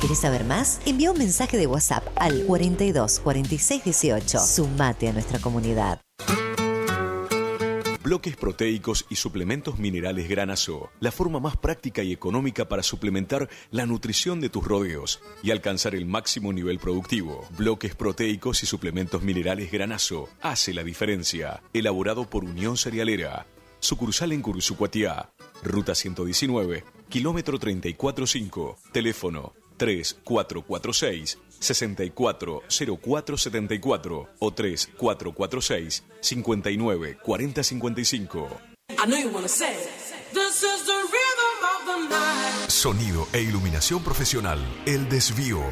¿Querés saber más? Envía un mensaje de WhatsApp al 42 46 18. Sumate a nuestra comunidad. Bloques proteicos y suplementos minerales Granazo, la forma más práctica y económica para suplementar la nutrición de tus rodeos y alcanzar el máximo nivel productivo. Bloques proteicos y suplementos minerales Granazo hace la diferencia. Elaborado por Unión Cerealera. Sucursal en Curuzú-Cuatiá. Ruta 119, kilómetro 34.5. Teléfono 3446-640474 o 3446-594055. Sonido e iluminación profesional. El Desvío.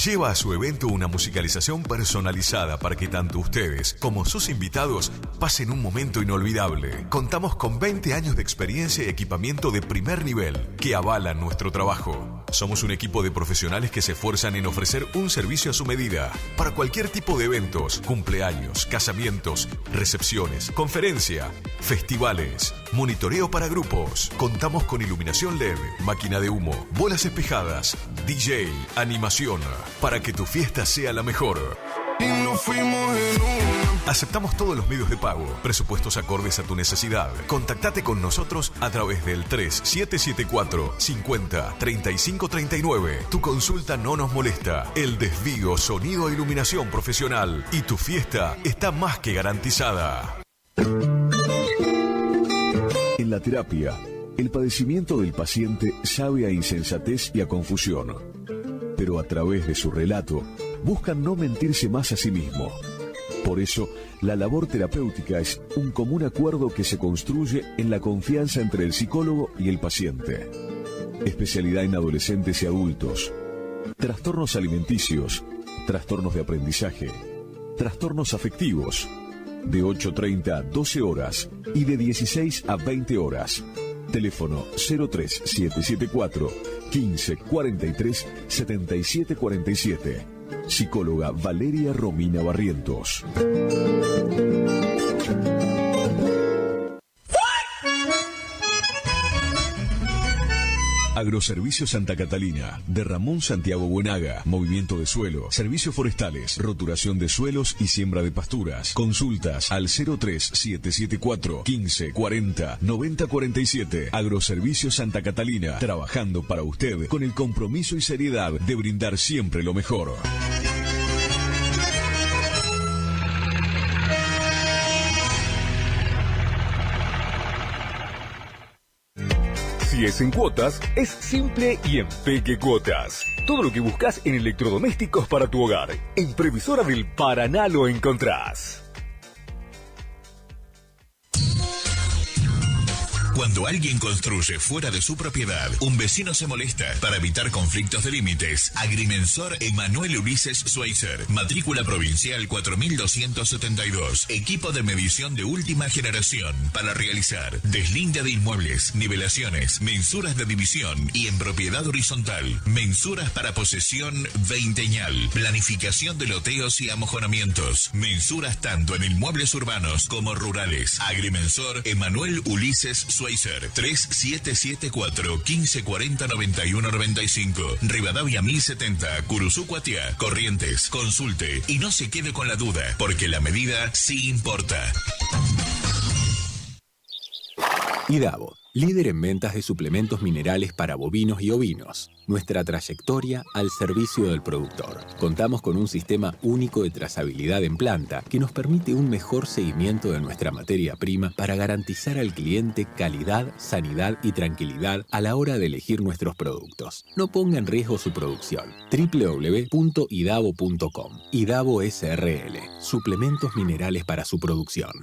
Lleva a su evento una musicalización personalizada para que tanto ustedes como sus invitados pasen un momento inolvidable. Contamos con 20 años de experiencia y equipamiento de primer nivel que avalan nuestro trabajo. Somos un equipo de profesionales que se esfuerzan en ofrecer un servicio a su medida para cualquier tipo de eventos, cumpleaños, casamientos, recepciones, conferencia, festivales, monitoreo para grupos. Contamos con iluminación LED, máquina de humo, bolas espejadas, DJ, animación, para que tu fiesta sea la mejor. Aceptamos todos los medios de pago, presupuestos acordes a tu necesidad. Contactate con nosotros a través del 3774 50 35 39. Tu consulta no nos molesta. El Desvío, sonido e iluminación profesional. Y tu fiesta está más que garantizada. En la terapia, el padecimiento del paciente sabe a insensatez y a confusión, pero a través de su relato buscan no mentirse más a sí mismo. Por eso, la labor terapéutica es un común acuerdo que se construye en la confianza entre el psicólogo y el paciente. Especialidad en adolescentes y adultos, trastornos alimenticios, trastornos de aprendizaje, trastornos afectivos, de 8:30 a 12 horas y de 16 a 20 horas. Teléfono 03774 15 43 77 47. Psicóloga Valeria Romina Barrientos. Agroservicios Santa Catalina, de Ramón Santiago Buenaga, movimiento de suelo, servicios forestales, roturación de suelos y siembra de pasturas. Consultas al 03774 15 40 90 47. Agroservicios Santa Catalina, trabajando para usted con el compromiso y seriedad de brindar siempre lo mejor. Si es en cuotas, es simple y en Peque Cuotas. Todo lo que buscas en electrodomésticos para tu hogar. En Previsora del Paraná lo encontrás. Cuando alguien construye fuera de su propiedad, un vecino se molesta. Para evitar conflictos de límites, Agrimensor Emanuel Ulises Schweitzer, matrícula provincial 4272, equipo de medición de última generación para realizar deslinde de inmuebles, nivelaciones, mensuras de división y en propiedad horizontal, mensuras para posesión veinteñal, planificación de loteos y amojonamientos, mensuras tanto en inmuebles urbanos como rurales. Agrimensor Emanuel Ulises Schweitzer, 3774 1540 91 95, Rivadavia 1070, Curuzú-Cuatiá, Corrientes. Consulte y no se quede con la duda, porque la medida sí importa. IDAVO, líder en ventas de suplementos minerales para bovinos y ovinos. Nuestra trayectoria al servicio del productor. Contamos con un sistema único de trazabilidad en planta que nos permite un mejor seguimiento de nuestra materia prima para garantizar al cliente calidad, sanidad y tranquilidad a la hora de elegir nuestros productos. No ponga en riesgo su producción. www.idavo.com. IDAVO SRL. Suplementos minerales para su producción.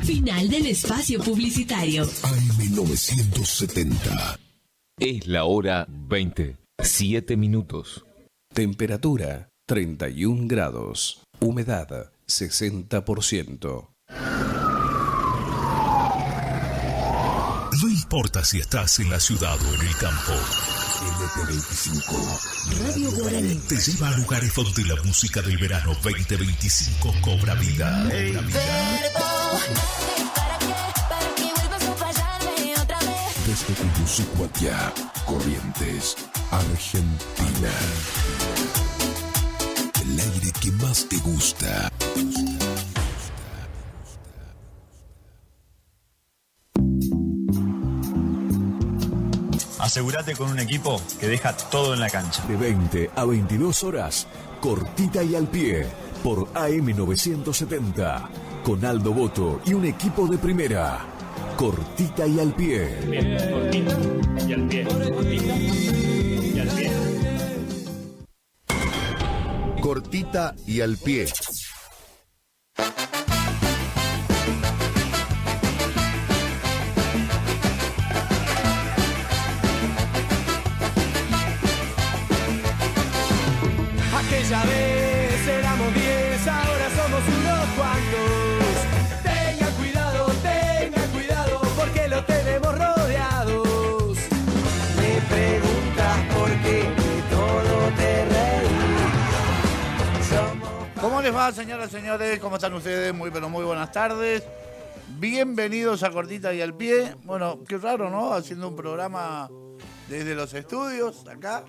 Final del espacio publicitario. AM970. Es la hora 20. 7 minutos. Temperatura 31 grados. Humedad 60%. No importa si estás en la ciudad o en el campo. LP25 Radio Guaraní te lleva a lugares donde la música del verano 2025 cobra vida. Desde tu Suzicuatía, Corrientes, Argentina. El aire que más te gusta. Asegúrate con un equipo que deja todo en la cancha. De 20 a 22 horas, Cortita y al pie, por AM970, con Aldo Boto y un equipo de primera. Cortita y al pie. Bien, cortita y al pie. Cortita y al pie. Cortita y al pie. Aquella vez éramos 10, ahora somos unos cuantos. Tengan cuidado, porque lo tenemos rodeados. Me preguntas por qué de todo te reí. ¿Cómo les va, señoras y señores? ¿Cómo están ustedes? Muy, pero muy buenas tardes. Bienvenidos a Cortita y al Pie. Bueno, qué raro, ¿no? Haciendo un programa desde los estudios, acá.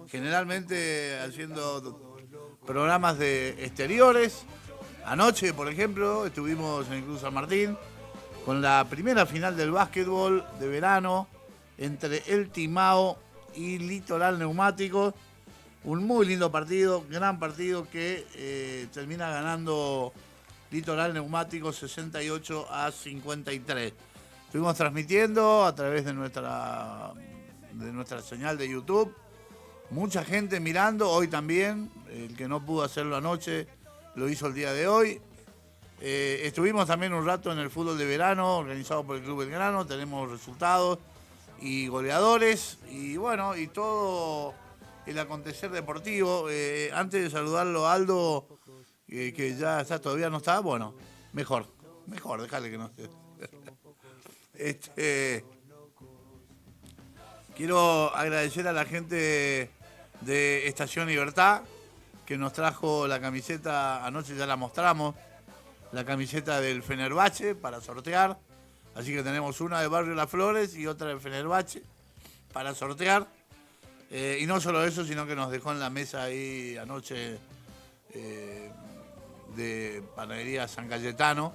Generalmente haciendo programas de exteriores. Anoche, por ejemplo, estuvimos en el Club San Martín con la primera final del básquetbol de verano entre el Timao y Litoral Neumáticos. Un muy lindo partido, gran partido que termina ganando Litoral Neumáticos 68-53. Estuvimos transmitiendo a través de nuestra señal de YouTube. Mucha gente mirando, hoy también. El que no pudo hacerlo anoche lo hizo el día de hoy. Estuvimos también un rato en el fútbol de verano organizado por el Club Belgrano. Tenemos resultados y goleadores y bueno, y todo el acontecer deportivo. Antes de saludarlo, Aldo, que ya está, todavía no está, bueno, mejor, déjale que no esté. Quiero agradecer a la gente de Estación Libertad, que nos trajo la camiseta, anoche ya la mostramos, la camiseta del Fenerbahce para sortear. Así que tenemos una de Barrio Las Flores y otra del Fenerbahce para sortear. Y no solo eso, sino que nos dejó en la mesa ahí anoche de Panadería San Cayetano,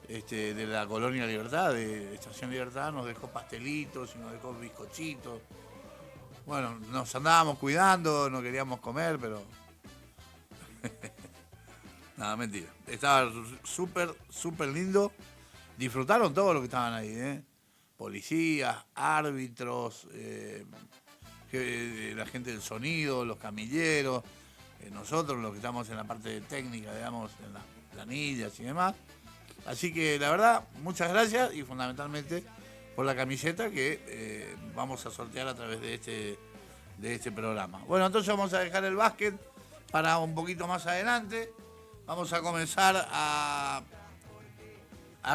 de la Colonia Libertad, de Estación Libertad, nos dejó pastelitos y nos dejó bizcochitos. Bueno, nos andábamos cuidando, no queríamos comer, pero... Nada, mentira. Estaba súper lindo. Disfrutaron todos los que estaban ahí, ¿eh? Policías, árbitros, la gente del sonido, los camilleros, nosotros los que estamos en la parte técnica, digamos, en las planillas y demás. Así que la verdad, muchas gracias y fundamentalmente por la camiseta que vamos a sortear a través de este programa. Bueno, entonces vamos a dejar el básquet para un poquito más adelante. Vamos a comenzar a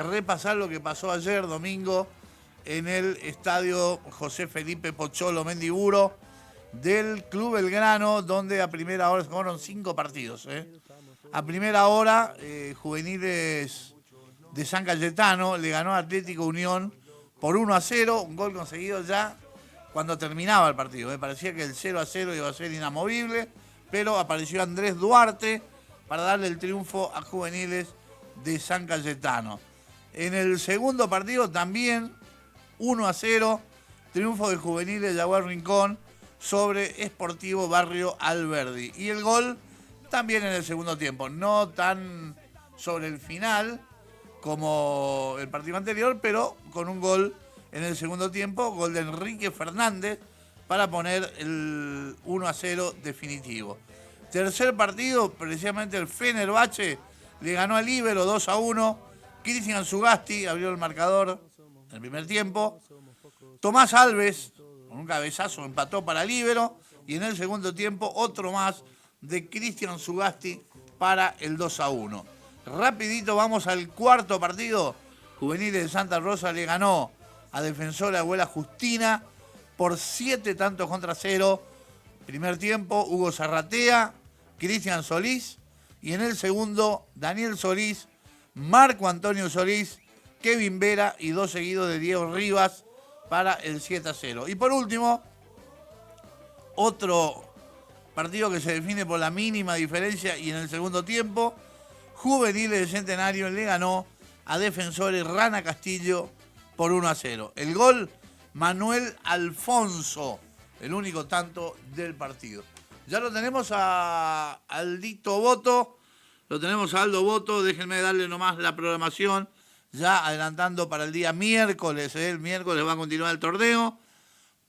repasar lo que pasó ayer domingo en el estadio José Felipe Pocholo Mendiburo del Club Belgrano, donde a primera hora se jugaron 5 partidos. A primera hora, Juveniles de San Cayetano le ganó a Atlético Unión por 1-0, un gol conseguido ya cuando terminaba el partido. Me parecía que el 0-0 iba a ser inamovible, pero apareció Andrés Duarte para darle el triunfo a Juveniles de San Cayetano. En el segundo partido también 1-0, triunfo de Juveniles de Yaguar Rincón sobre Sportivo Barrio Alberdi. Y el gol también en el segundo tiempo, no tan sobre el final como el partido anterior, pero con un gol en el segundo tiempo, gol de Enrique Fernández para poner el 1-0 definitivo. Tercer partido, precisamente el Fenerbahce le ganó al Líbero 2-1. Cristian Sugasti abrió el marcador en el primer tiempo. Tomás Alves, con un cabezazo, empató para Líbero. Y en el segundo tiempo, otro más de Cristian Sugasti para el 2-1. Rapidito vamos al cuarto partido. Juveniles de Santa Rosa le ganó a Defensora Abuela Justina por 7-0. Primer tiempo, Hugo Zarratea, Cristian Solís. Y en el segundo, Daniel Solís, Marco Antonio Solís, Kevin Vera y 2 seguidos de Diego Rivas para el 7-0. Y por último, otro partido que se define por la mínima diferencia y en el segundo tiempo, Juveniles de Centenario le ganó a Defensores Rana Castillo por 1-0. El gol, Manuel Alfonso, el único tanto del partido. Ya lo tenemos a Aldito Boto, lo tenemos a Aldo Boto, déjenme darle nomás la programación, ya adelantando para el día miércoles, el miércoles va a continuar el torneo.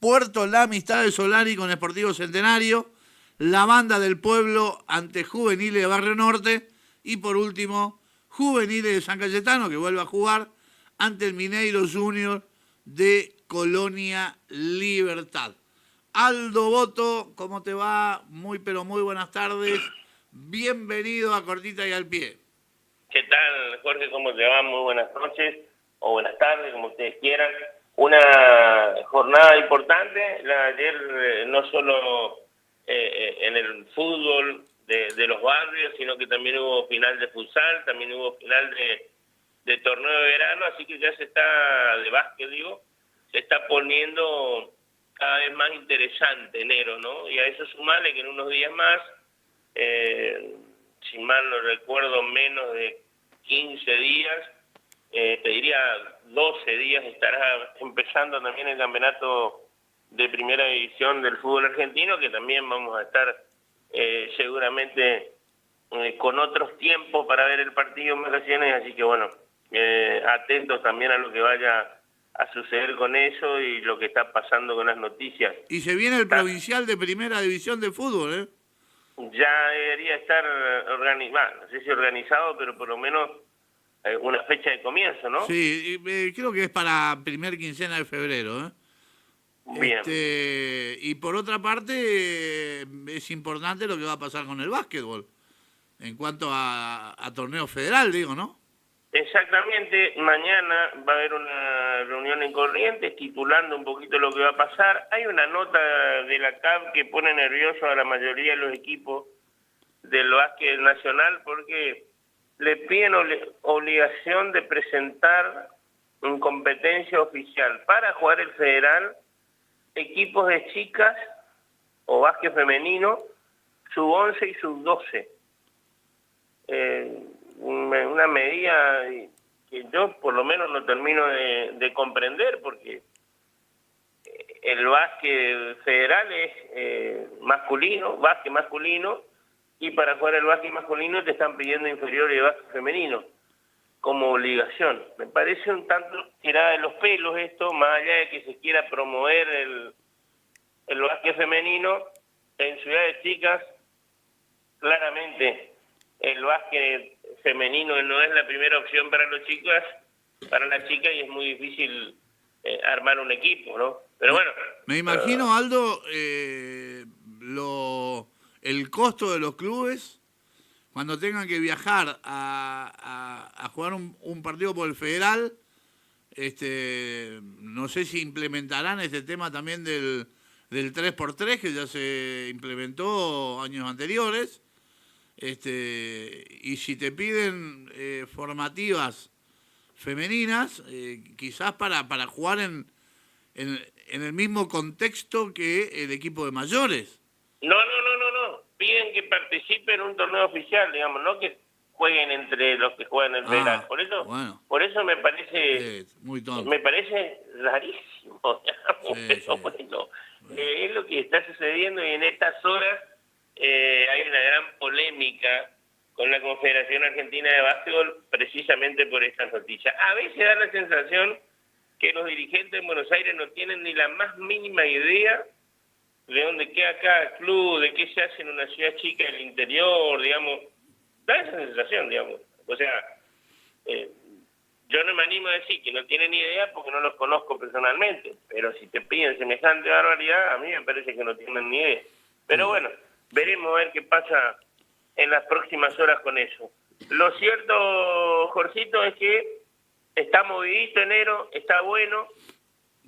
Puerto La Amistad de Solari con Sportivo Centenario, la Banda del Pueblo ante Juveniles de Barrio Norte y por último, Juveniles de San Cayetano que vuelve a jugar ante el Mineiro Junior de Colonia Libertad. Aldo Boto, ¿cómo te va? Muy pero muy buenas tardes. Bienvenido a Cortita y al Pie. ¿Qué tal, Jorge? ¿Cómo te va? Muy buenas noches o buenas tardes, como ustedes quieran. Una jornada importante, la de ayer, no solo en el fútbol de los barrios, sino que también hubo final de futsal, también hubo final de torneo de verano, así que ya se está, de básquet digo, se está poniendo cada vez más interesante enero, ¿no? Y a eso sumarle que en unos días más, si mal no recuerdo, menos de 15 días, te diría 12 días, estará empezando también el campeonato de primera división del fútbol argentino, que también vamos a estar seguramente con otros tiempos para ver el partido en vacaciones, así que bueno, atentos también a lo que vaya a suceder con eso y lo que está pasando con las noticias. Y se viene el provincial de primera división de fútbol, ¿eh? Ya debería estar organizado, no sé si organizado, pero por lo menos una fecha de comienzo, ¿no? Sí, creo que es para primer quincena de febrero, ¿eh? Bien. Y por otra parte, es importante lo que va a pasar con el básquetbol, en cuanto a torneo federal, digo, ¿no? Exactamente, mañana va a haber una reunión en Corrientes titulando un poquito lo que va a pasar. Hay una nota de la CAF que pone nervioso a la mayoría de los equipos del básquet nacional porque le piden obligación de presentar en competencia oficial para jugar el federal equipos de chicas o básquet femenino sub-11 y sub-12. Una medida que yo por lo menos no termino de comprender porque el básquet federal es masculino, básquet masculino, y para jugar el básquet masculino te están pidiendo inferiores de básquet femenino como obligación. Me parece un tanto tirada de los pelos esto, más allá de que se quiera promover el básquet femenino en ciudades chicas. Claramente el básquet femenino no es la primera opción para las chicas y es muy difícil armar un equipo, ¿no? Pero bueno. Me imagino, Aldo, el costo de los clubes cuando tengan que viajar a jugar un partido por el federal. No sé si implementarán este tema también del 3x3 que ya se implementó años anteriores. Y si te piden formativas femeninas, quizás para jugar en el mismo contexto que el equipo de mayores. No. Piden que participen en un torneo oficial, digamos, no que jueguen entre los que juegan el federal. Por eso me parece muy tonto. Me parece rarísimo, digamos, bueno, es lo que está sucediendo y en estas horas hay una gran polémica con la Confederación Argentina de Básquetbol precisamente por estas noticias. A veces da la sensación que los dirigentes en Buenos Aires no tienen ni la más mínima idea de dónde queda cada club, de qué se hace en una ciudad chica del interior, digamos. Da esa sensación, digamos. O sea, yo no me animo a decir que no tienen ni idea porque no los conozco personalmente, pero si te piden semejante barbaridad, a mí me parece que no tienen ni idea. Pero bueno, veremos a ver qué pasa en las próximas horas con eso. Lo cierto, Jorgito, es que está movidito enero, está bueno,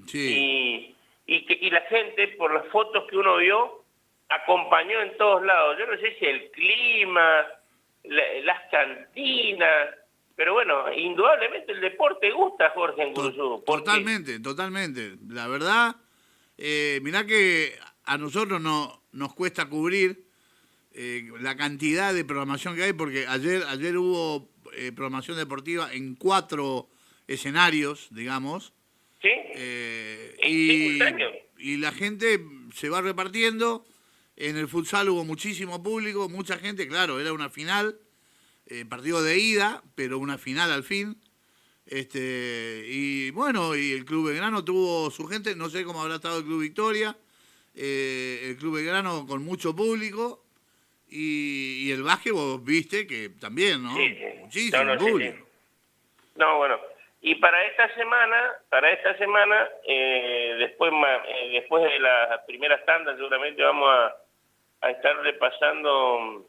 sí. Y la gente, por las fotos que uno vio, acompañó en todos lados. Yo no sé si el clima, las cantinas, Pero bueno, indudablemente el deporte gusta, Jorge, en Curuzú. Totalmente. La verdad, mirá que a nosotros nos cuesta cubrir la cantidad de programación que hay, porque ayer hubo programación deportiva en 4 escenarios, digamos. ¿Sí? Y la gente se va repartiendo. En el futsal hubo muchísimo público, mucha gente, claro, era una final, partido de ida, pero una final al fin. Y bueno, y el Club Belgrano tuvo su gente, no sé cómo habrá estado el Club Victoria, el Club Belgrano con mucho público, y el básquet vos viste que también, ¿no? Sí. Muchísimo público. Sí. No, bueno, y para esta semana, después de las primeras tandas seguramente vamos a estar repasando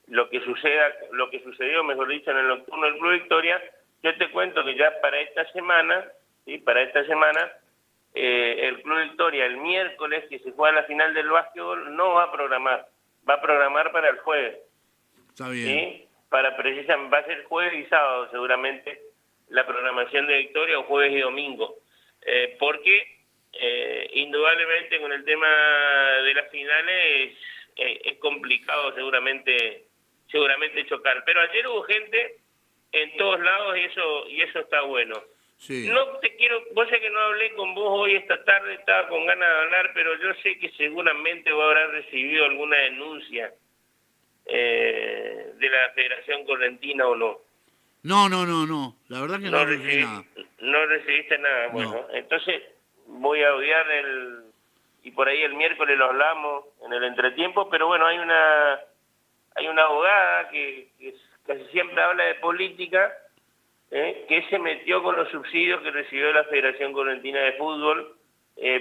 lo que sucedió, mejor dicho, en el nocturno del Club Victoria. Yo te cuento que ya para esta semana, el Club Victoria el miércoles, que se juega la final del básquetbol, no va a programar, va a programar para el jueves. Está bien. ¿Sí? Va a ser jueves y sábado seguramente la programación de Victoria, o jueves y domingo, porque indudablemente con el tema de las finales es complicado seguramente chocar, pero ayer hubo gente en todos lados y eso está bueno. Sí. Vos sé que no hablé con vos hoy esta tarde, estaba con ganas de hablar, pero yo sé que seguramente vos habrás recibido alguna denuncia de la Federación Correntina o no. No, la verdad que no recibí nada. No recibiste nada, bueno, No. Entonces voy a odiar y por ahí el miércoles lo hablamos en el entretiempo, pero bueno, hay una abogada que casi siempre habla de política, que se metió con los subsidios que recibió la Federación Correntina de Fútbol,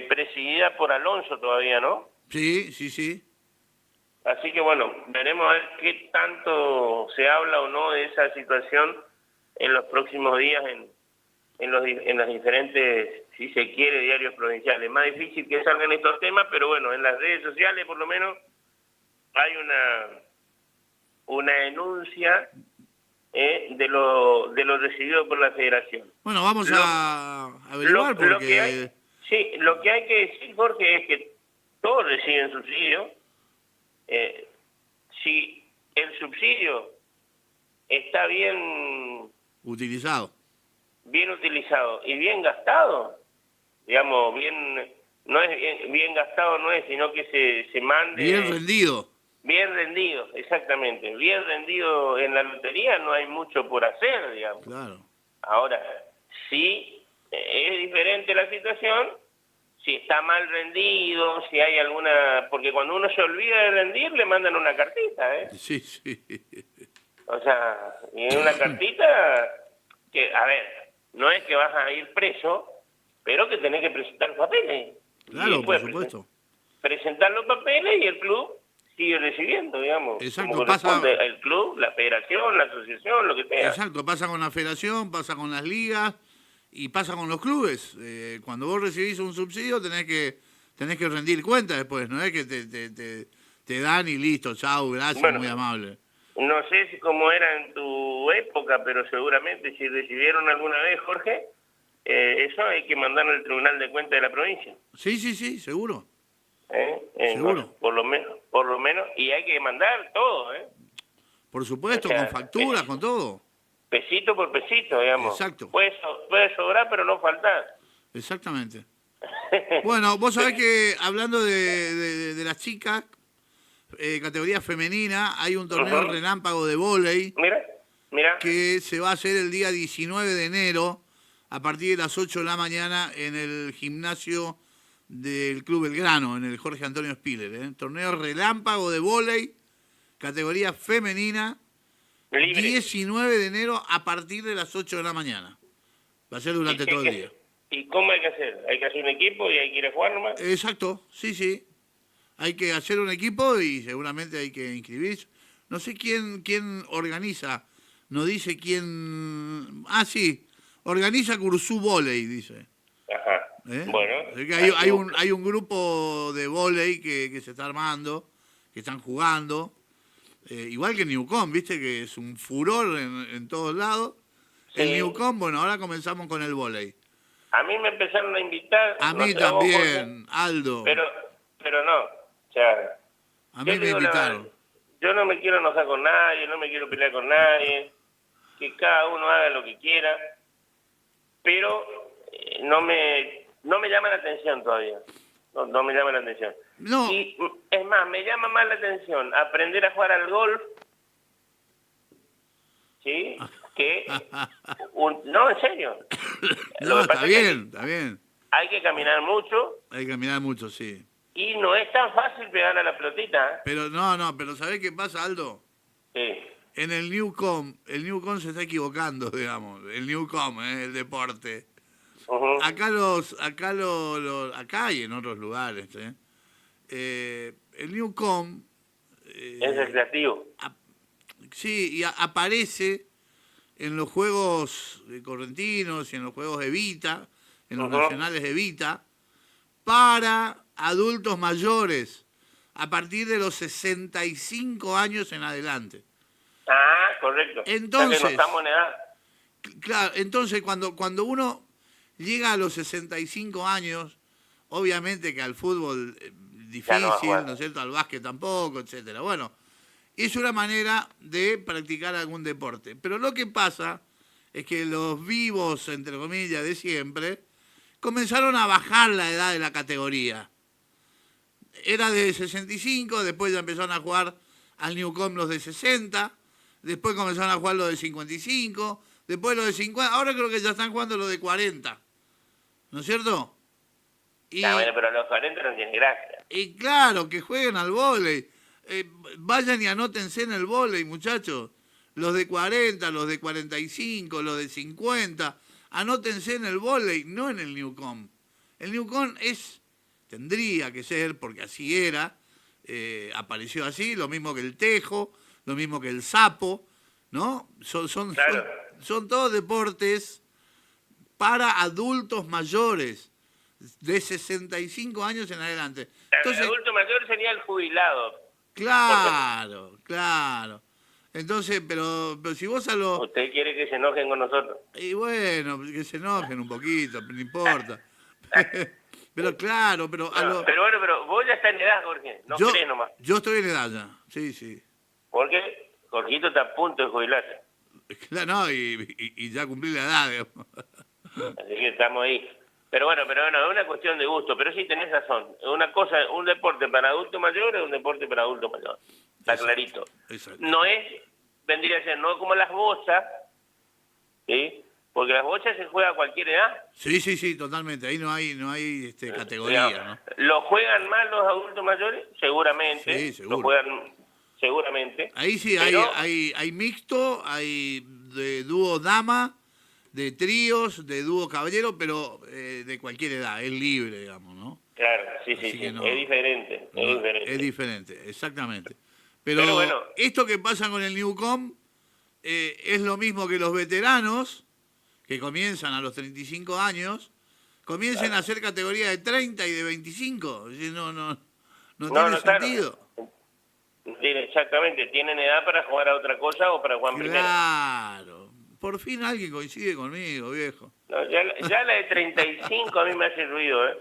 presidida por Alonso todavía, ¿no? Sí. Así que bueno, veremos a ver qué tanto se habla o no de esa situación en los próximos días en las diferentes, si se quiere, diarios provinciales. Más difícil que salgan estos temas, pero bueno, en las redes sociales por lo menos hay una denuncia de lo recibido por la Federación. Bueno, vamos a averiguar porque... Lo que hay que decir, Jorge, es que todos reciben subsidio. Si el subsidio está bien utilizado y bien gastado, digamos, bien gastado no es, sino que se mande... Bien rendido, exactamente. Bien rendido en la lotería no hay mucho por hacer, digamos. Claro. Ahora, sí es diferente la situación, si está mal rendido, si hay alguna... Porque cuando uno se olvida de rendir, le mandan una cartita, ¿eh? Sí. O sea, y en una cartita que, a ver, no es que vas a ir preso, pero que tenés que presentar papeles. Claro, por supuesto. Presentar los papeles y el club sigue recibiendo, digamos. Exacto, como corresponde el club, la federación, la asociación, lo que sea. Exacto, pasa con la federación, pasa con las ligas y pasa con los clubes. Cuando vos recibís un subsidio tenés que rendir cuenta después, no es que te dan y listo, chau, gracias, bueno, muy amable. No sé si cómo era en tu época, pero seguramente si recibieron alguna vez, Jorge, eso hay que mandarlo al Tribunal de Cuentas de la provincia. Sí, seguro. Seguro. Bueno, por lo menos, y hay que mandar todo, Por supuesto, o sea, con facturas, con todo. Pesito por pesito, digamos. Exacto. Puede sobrar, pero no faltar. Exactamente. Bueno, vos sabés que hablando de las chicas, categoría femenina, hay un torneo relámpago de vóley. Mira. Que se va a hacer el día 19 de enero a partir de las 8 de la mañana en el gimnasio del Club Belgrano, en el Jorge Antonio Spiller. Torneo relámpago de vóley, categoría femenina, libre. 19 de enero a partir de las 8 de la mañana. Va a ser durante todo el día. ¿Y cómo hay que hacer? ¿Hay que hacer un equipo y hay que ir a jugar nomás? Exacto, sí. Hay que hacer un equipo y seguramente hay que inscribirse. No sé quién organiza, no dice quién... Ah, sí, organiza Curuzú Vóley, dice. Ajá. Bueno. Así que hay un grupo de vóley que se está armando, que están jugando. Igual que Newcomb, viste que es un furor en todos lados. Sí. El Newcomb, bueno, ahora comenzamos con el vóley. A mí me empezaron a invitar. A no mí sé a vos, también, Jorge, Aldo. pero no. O sea, A mí yo me digo la invitaron. verdad, yo no me quiero enojar con nadie, no me quiero pelear con nadie, que cada uno haga lo que quiera, pero no me llama la atención todavía. No me llama la atención. No. Y es más, me llama más la atención aprender a jugar al golf, ¿sí? Que no, en serio. No, está bien, está bien. Hay que caminar mucho Hay que caminar mucho, sí. y no es tan fácil pegar a la pelotita. Pero pero ¿sabés qué pasa, Aldo? Sí. En el Newcomb se está equivocando, digamos. El Newcomb, el deporte. Ujú. Acá y en otros lugares, el Newcomb Es recreativo. sí, y aparece en los juegos correntinos y en los juegos Evita, en los nacionales Evita, para adultos mayores, a partir de los 65 años en adelante. Ah, correcto. Entonces, O sea que no estamos en edad. Claro, entonces cuando uno llega a los 65 años, obviamente que al fútbol Ya no va a difícil, jugar. ¿no es cierto? Al básquet tampoco, etcétera. Bueno, es una manera de practicar algún deporte. Pero lo que pasa es que los vivos, entre comillas, de siempre, comenzaron a bajar la edad de la categoría. Era de 65, después ya empezaron a jugar al Newcomb los de 60, después comenzaron a jugar los de 55, después los de 50, ahora creo que ya están jugando los de 40, ¿no es cierto? Y, Bueno, pero los 40 no tienen gracia. y claro, que jueguen al vóley. Vayan y anótense en el vóley, muchachos. Los de 40, los de 45, los de 50, anótense en el vóley, no en el Newcomb. El Newcomb tendría que ser, porque así era, apareció así, lo mismo que el tejo, lo mismo que el sapo, ¿no? Son todos deportes para adultos mayores, de 65 años en adelante. Entonces, el adulto mayor sería el jubilado. claro. Entonces, pero si vos a los... Usted quiere que se enojen con nosotros. Y bueno, que se enojen un poquito, no importa. Pero claro, pero a los... Pero bueno, pero vos ya estás en edad, Jorge. No crees nomás. Yo estoy en edad ya, sí. Porque Jorgito está a punto de jubilarse. Claro, no, y ya cumplí la edad, digamos. Así que estamos ahí. Pero bueno, es una cuestión de gusto. Pero sí tenés razón. Una cosa, un deporte para adulto mayor es un deporte para adulto mayor. Está clarito. Exacto. Vendría a ser, no como las bochas, ¿sí? Porque las bochas se juega a cualquier edad. Sí, totalmente. Ahí no hay categoría, ¿no? ¿Lo juegan más los adultos mayores? Seguramente. Sí, seguro. Lo juegan seguramente. Ahí sí, pero... hay mixto, hay de dúo dama, de tríos, de dúo caballero, pero de cualquier edad, es libre, digamos, ¿no? Claro, sí. No, es diferente. Es diferente, exactamente. Pero bueno, esto que pasa con el Newcomb es lo mismo que los veteranos, que comienzan a los 35 años, comiencen a hacer categoría de 30 y de 25. No tiene sentido. Exactamente, tienen edad para jugar a otra cosa o para jugar primero. Claro. Por fin alguien coincide conmigo, viejo. No, ya la de 35 a mí me hace ruido, ¿eh?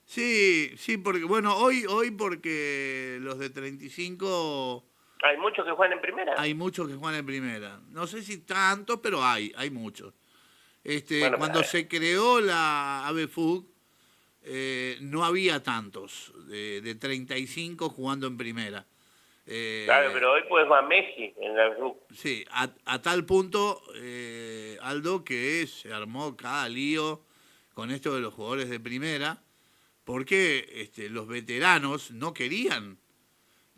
Sí, porque bueno, hoy porque los de 35... Hay muchos que juegan en primera. Hay muchos que juegan en primera. No sé si tantos, pero hay muchos. Cuando se creó la ABFUG, no había tantos de 35 jugando en primera. Claro, pero hoy puedes jugar Messi en la ABFUG. Sí, a tal punto, Aldo, que se armó cada lío con esto de los jugadores de primera, porque los veteranos no querían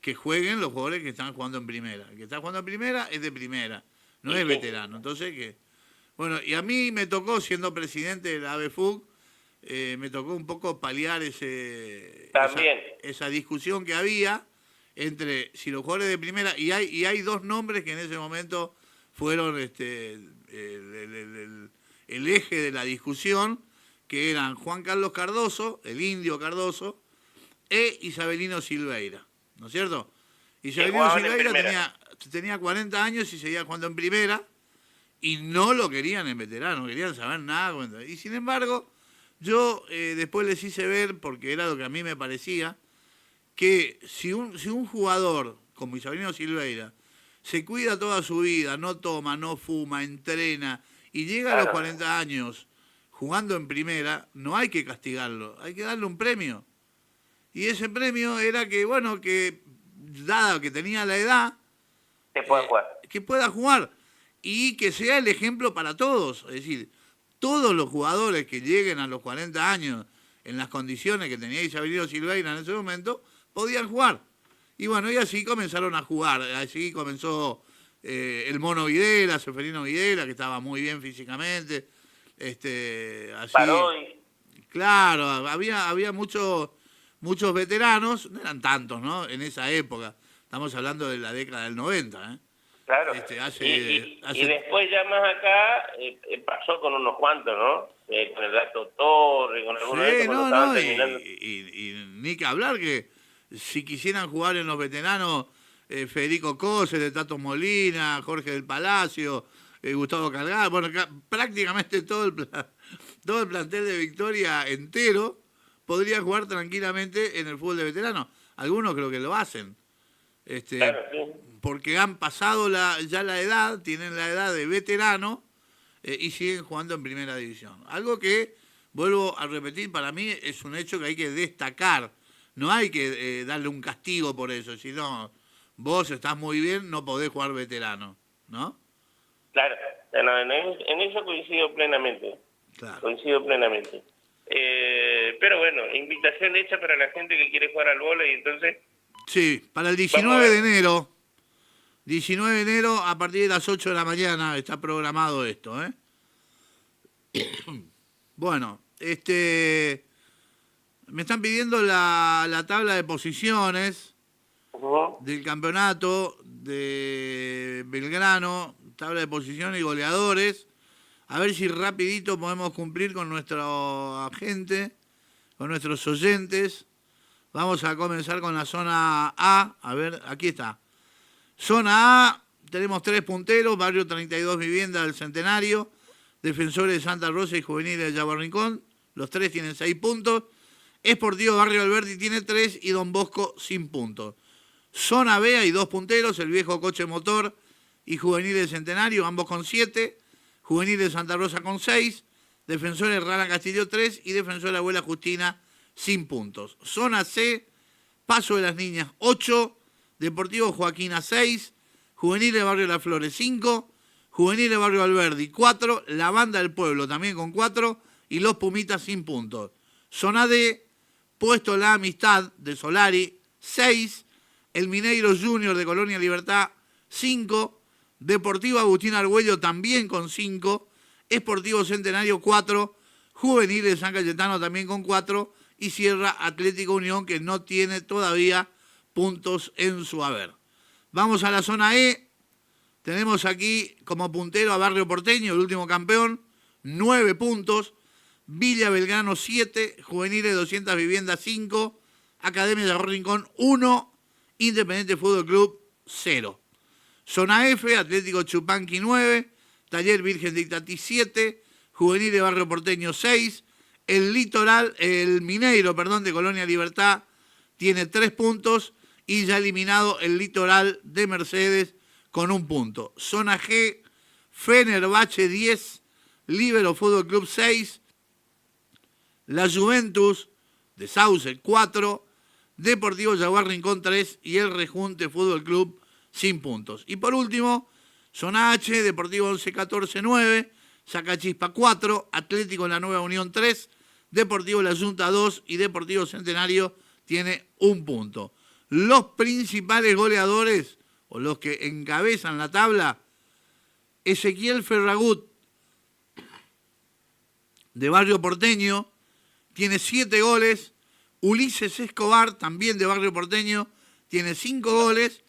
que jueguen los jugadores que están jugando en primera. El que está jugando en primera es de primera, no es veterano. Entonces, bueno, y a mí me tocó, siendo presidente de la ABFUG, me tocó un poco paliar esa discusión que había entre si los jugadores de primera, y hay dos nombres que en ese momento fueron el eje de la discusión, que eran Juan Carlos Cardoso, el indio Cardoso, e Isabelino Silveira, ¿no es cierto? Y Severino Silveira tenía 40 años y seguía jugando en primera y no lo querían en veterano, no querían saber nada. Y sin embargo, yo después les hice ver, porque era lo que a mí me parecía, que si un jugador como Severino Silveira se cuida toda su vida, no toma, no fuma, entrena y llega a los 40 años jugando en primera, no hay que castigarlo, hay que darle un premio. Y ese premio era que, bueno, que dado que tenía la edad, que pueda jugar y que sea el ejemplo para todos. Es decir, todos los jugadores que lleguen a los 40 años en las condiciones que tenía Severino Silveira en ese momento, podían jugar. Y bueno, y así comenzaron a jugar. Así comenzó el Mono Videla, Severino Videla, que estaba muy bien físicamente. Así, Parodi. Claro, había muchos veteranos, no eran tantos, ¿no? En esa época. Estamos hablando de la década del 90, ¿eh? Claro. Y después ya más acá pasó con unos cuantos, ¿no? Con el Gato Torre, con algunos de estos cuando estaban terminando. Y ni que hablar que si quisieran jugar en los veteranos, Federico Cose, de Tato Molina, Jorge del Palacio, Gustavo Calgar, bueno, prácticamente todo el plantel de Victoria entero podría jugar tranquilamente en el fútbol de veteranos. Algunos creo que lo hacen. Claro, sí. Porque han pasado ya la edad, tienen la edad de veterano y siguen jugando en primera división. Algo que, vuelvo a repetir, para mí es un hecho que hay que destacar. No hay que darle un castigo por eso. Si no, vos estás muy bien, no podés jugar veterano, ¿no? Claro, en eso coincido plenamente. Claro. Coincido plenamente. Pero bueno, invitación hecha para la gente que quiere jugar al vóley, entonces... Sí, para el 19 de enero. 19 de enero a partir de las 8 de la mañana está programado esto, ¿eh? Bueno, me están pidiendo la tabla de posiciones del campeonato de Belgrano, tabla de posiciones y goleadores. A ver si rapidito podemos cumplir con nuestra gente, con nuestros oyentes. Vamos a comenzar con la zona A. A ver, aquí está. Zona A, tenemos 3 punteros, Barrio 32 Vivienda del Centenario, Defensores de Santa Rosa y Juveniles de Yaguarrincón. Los 3 tienen 6 puntos. Esportivo Barrio Alberti tiene 3 y Don Bosco sin puntos. Zona B hay 2 punteros, el Viejo Coche Motor y Juveniles de Centenario, ambos con 7. Juveniles de Santa Rosa con 6. Defensores Rara Castillo 3 y Defensor Abuela Justina sin puntos. Zona C, Paso de las Niñas 8, Deportivo Joaquina 6, Juveniles Barrio Las Flores 5, Juveniles Barrio Alberdi 4, La Banda del Pueblo también con 4 y Los Pumitas sin puntos. Zona D, Puesto La Amistad de Solari 6, El Mineiro Junior de Colonia Libertad 5, Deportivo Agustín Argüello también con 5, Esportivo Centenario 4, Juveniles de San Cayetano también con 4 y cierra Atlético Unión que no tiene todavía puntos en su haber. Vamos a la zona E. Tenemos aquí como puntero a Barrio Porteño, el último campeón, 9 puntos. Villa Belgrano 7, Juveniles 200 Viviendas 5, Academia de Rincón 1, Independiente Fútbol Club 0. Zona F, Atlético Chupanqui 9, Taller Virgen de Itatí 7, Juveniles Barrio Porteño 6, el Mineiro de Colonia Libertad tiene 3 puntos y ya eliminado el Litoral de Mercedes con 1 punto. Zona G, Fenerbahce 10, Líbero Fútbol Club 6, la Juventus de Sauce 4, Deportivo Jaguar Rincón 3 y el Rejunte Fútbol Club sin puntos. Y por último, zona H, Deportivo 11-14 9, Sacachispa 4, Atlético La Nueva Unión 3, Deportivo La Junta 2 y Deportivo Centenario tiene 1 punto. Los principales goleadores, o los que encabezan la tabla, Ezequiel Ferragut, de Barrio Porteño, tiene 7 goles. Ulises Escobar, también de Barrio Porteño, tiene 5 goles.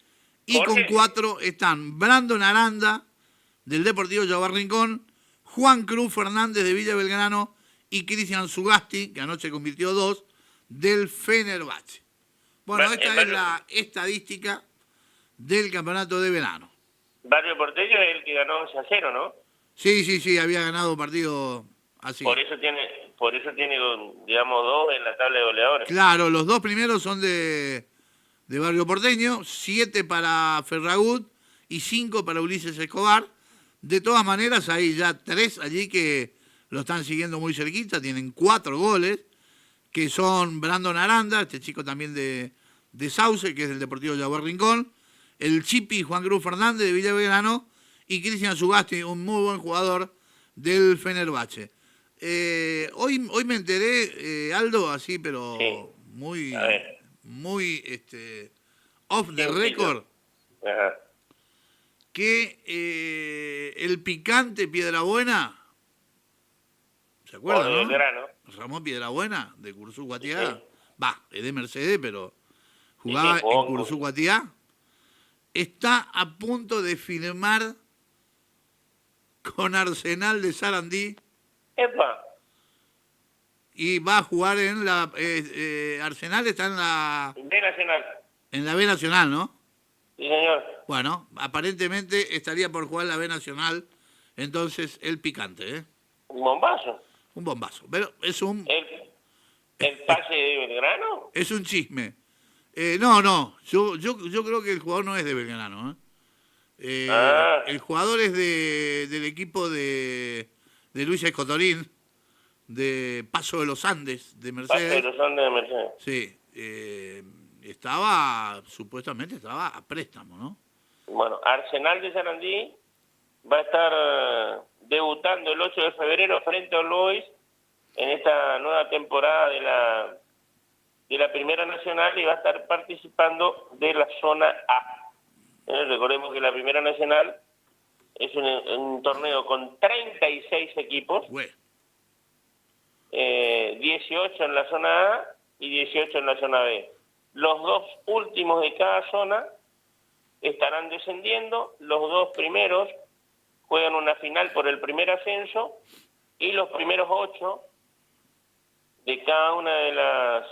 Y con 4 están Brandon Aranda, del Deportivo Jaguar Rincón, Juan Cruz Fernández, de Villa Belgrano, y Cristian Sugasti, que anoche convirtió 2, del Fenerbahce. Bueno, esta es la estadística del campeonato de verano. Barrio Porteño es el que ganó 11-0, ¿no? Sí, había ganado partido así. Por eso tiene, digamos, 2 en la tabla de goleadores. Claro, los 2 primeros son de Barrio Porteño, 7 para Ferragut y 5 para Ulises Escobar. De todas maneras, hay ya 3 allí que lo están siguiendo muy cerquita, tienen 4 goles, que son Brandon Aranda, este chico también de Sauce, que es del Deportivo Jaguar Rincón, el Chipi Juan Cruz Fernández de Villa Belgrano y Cristian Zugasti, un muy buen jugador del Fenerbahce. Hoy me enteré, Aldo, así, pero sí, muy off the record, que el picante Piedrabuena, ¿se acuerdan, no? Ramón Piedrabuena, de Cursú Guatiá, es de Mercedes, pero jugaba en Cursú Guatiá, está a punto de firmar con Arsenal de Sarandí. ¡Epa! Y va a jugar en la... Arsenal está en la... B Nacional. En la B Nacional, ¿no? Sí, señor. Bueno, aparentemente estaría por jugar la B Nacional, entonces el picante, ¿eh? Un bombazo. Un bombazo, pero es un... ¿El pase de Belgrano? Es un chisme. No, yo creo que el jugador no es de Belgrano, ¿eh? El jugador es del equipo de Luis Escotorín, de Paso de los Andes, de Mercedes. Paso de los Andes de Mercedes. Sí, supuestamente estaba a préstamo, ¿no? Bueno, Arsenal de Sarandí va a estar debutando el 8 de febrero frente a Lois en esta nueva temporada de la Primera Nacional y va a estar participando de la zona A. Recordemos que la Primera Nacional es un torneo con 36 equipos, 18 en la zona A y 18 en la zona B. Los 2 últimos de cada zona estarán descendiendo, los 2 primeros juegan una final por el primer ascenso y los primeros 8 de cada una de las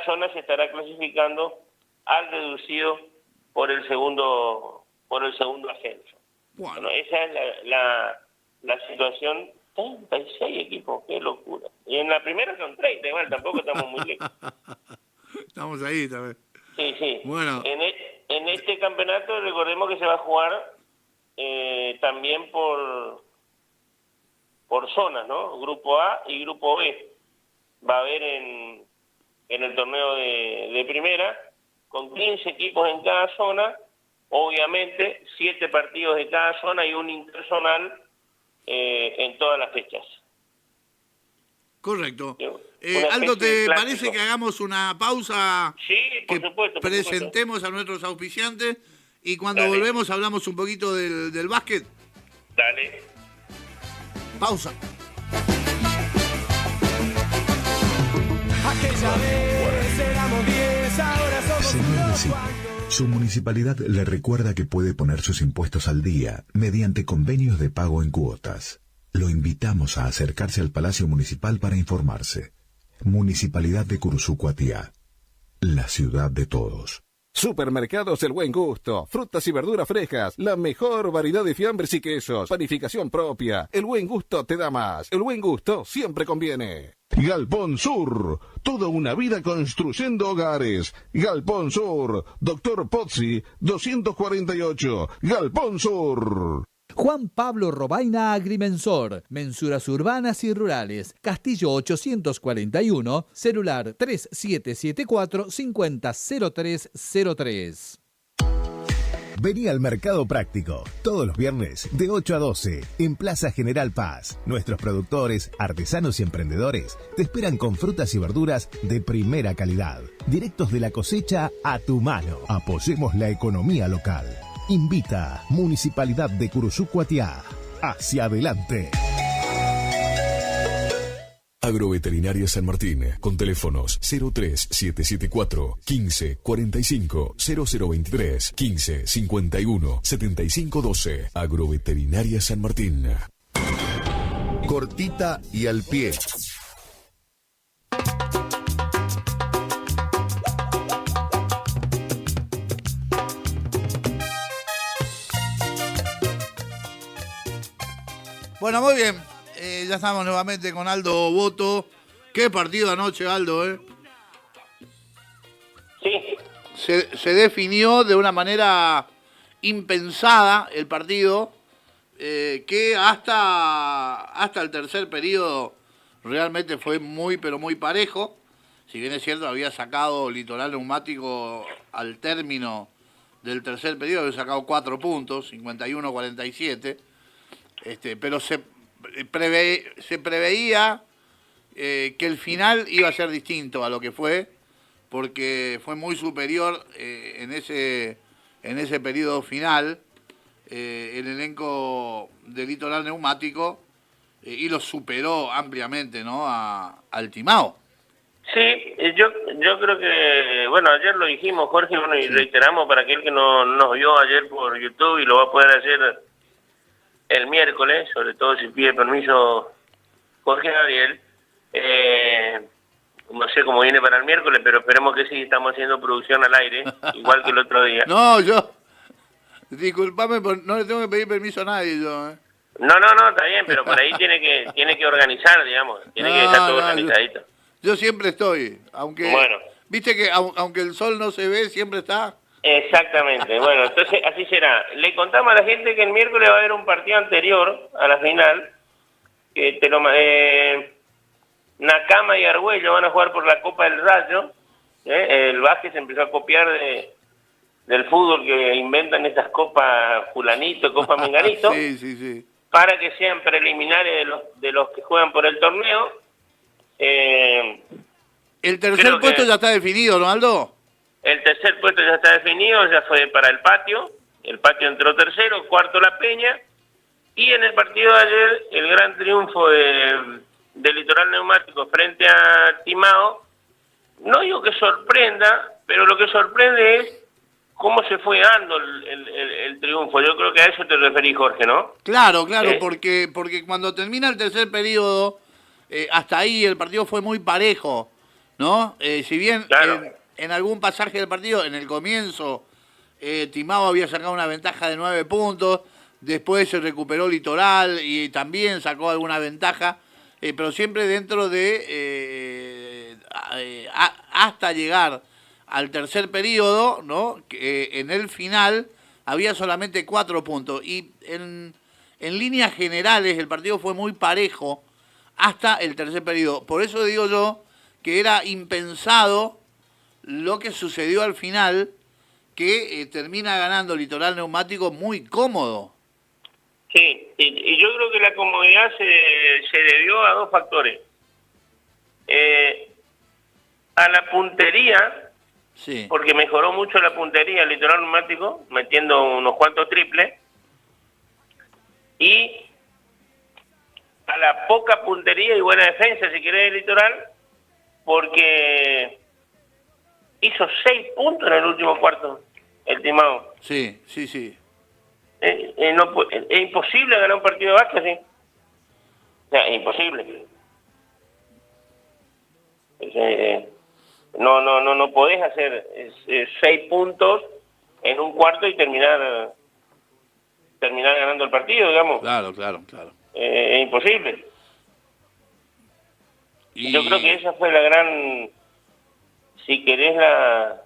zonas se estará clasificando al reducido por el segundo ascenso. Bueno, esa es la situación. 36 equipos, qué locura. Y en la primera son 30, igual tampoco estamos muy lejos. Estamos ahí también. Sí. Bueno. En este campeonato recordemos que se va a jugar también por zonas, ¿no? Grupo A y Grupo B. Va a haber en el torneo de primera, con 15 equipos en cada zona, obviamente 7 partidos de cada zona y un interzonal en todas las fechas. Correcto. Aldo, ¿te parece que hagamos una pausa? Sí, por supuesto. Presentemos a nuestros auspiciantes y cuando volvemos hablamos un poquito del básquet. Dale. Pausa. Aquella vez éramos 10, ahora somos Señor vecino, su municipalidad le recuerda que puede poner sus impuestos al día mediante convenios de pago en cuotas. Lo invitamos a acercarse al Palacio Municipal para informarse. Municipalidad de Curuzú Guatiá, la ciudad de todos. Supermercados El Buen Gusto, frutas y verduras frescas, la mejor variedad de fiambres y quesos, panificación propia. El Buen Gusto te da más. El Buen Gusto siempre conviene. Galpón Sur, toda una vida construyendo hogares. Galpón Sur, Dr. Pozzi, 248, Galpón Sur. Juan Pablo Robaina Agrimensor, mensuras urbanas y rurales, Castillo 841, celular 3774-500303. Vení al Mercado Práctico, todos los viernes de 8 a 12, en Plaza General Paz. Nuestros productores, artesanos y emprendedores te esperan con frutas y verduras de primera calidad, directos de la cosecha a tu mano. Apoyemos la economía local. Invita Municipalidad de Curuzú Guatiá. Hacia adelante. Agroveterinaria San Martín, con teléfonos 03774 15 45 0023 15 51 75 12. Agroveterinaria San Martín. Cortita y al pie. Bueno, muy bien. Ya estamos nuevamente con Aldo Boto. Qué partido anoche, Aldo, ¿eh? Sí. Se definió de una manera impensada el partido, que hasta el tercer periodo realmente fue muy, pero muy parejo. Si bien es cierto, había sacado Litoral Neumático al término del tercer periodo, había sacado 4 puntos, 51-47. Pero se preveía que el final iba a ser distinto a lo que fue, porque fue muy superior en ese periodo final el elenco de Litoral Neumático y lo superó ampliamente, ¿no? al Timao. Sí, yo creo que, bueno, ayer lo dijimos, Jorge, bueno, y reiteramos para aquel que no nos vio ayer por YouTube y lo va a poder hacer el miércoles, sobre todo si pide permiso Jorge Gabriel. No sé cómo viene para el miércoles, pero esperemos que sí, estamos haciendo producción al aire, igual que el otro día. No, disculpame, no le tengo que pedir permiso a nadie yo, ¿eh? No, está bien, pero por ahí tiene que organizar, digamos, tiene que estar todo organizadito. Yo siempre estoy, aunque, bueno. Viste que aunque el sol no se ve, siempre está. Exactamente, bueno, entonces así será. Le contamos a la gente que el miércoles va a haber un partido anterior a la final, que Nakama y Argüello van a jugar por la Copa del Rayo. El Vázquez empezó a copiar del fútbol que inventan estas copas fulanito, copa menganito, sí. Para que sean preliminares de los que juegan por el torneo. El tercer puesto ya está definido, ¿no, Aldo? El tercer puesto ya está definido, ya fue para el patio entró tercero, cuarto La Peña, y en el partido de ayer el gran triunfo de Litoral Neumático frente a Timao, no digo que sorprenda, pero lo que sorprende es cómo se fue dando el triunfo. Yo creo que a eso te referí, Jorge, ¿no? Claro, porque cuando termina el tercer periodo, hasta ahí el partido fue muy parejo, ¿no? Si bien claro. En algún pasaje del partido, en el comienzo, Timao había sacado una ventaja de 9 puntos, después se recuperó Litoral y también sacó alguna ventaja, pero siempre dentro de hasta llegar al tercer periodo, ¿no? Que en el final había solamente 4 puntos y en líneas generales el partido fue muy parejo hasta el tercer periodo. Por eso digo yo que era impensado lo que sucedió al final, que termina ganando Litoral Neumático muy cómodo. Sí, y yo creo que la comodidad se debió a 2 factores. A la puntería, sí, porque mejoró mucho la puntería el Litoral Neumático, metiendo unos cuantos triples, y a la poca puntería y buena defensa, si querés, del Litoral, porque hizo 6 puntos en el último cuarto, el Timao. Sí. Es imposible ganar un partido de básquet, ¿sí? O sea, es imposible. No podés hacer 6 puntos en un cuarto y terminar ganando el partido, digamos. Claro. Es imposible. Yo creo que esa fue la gran, si querés, la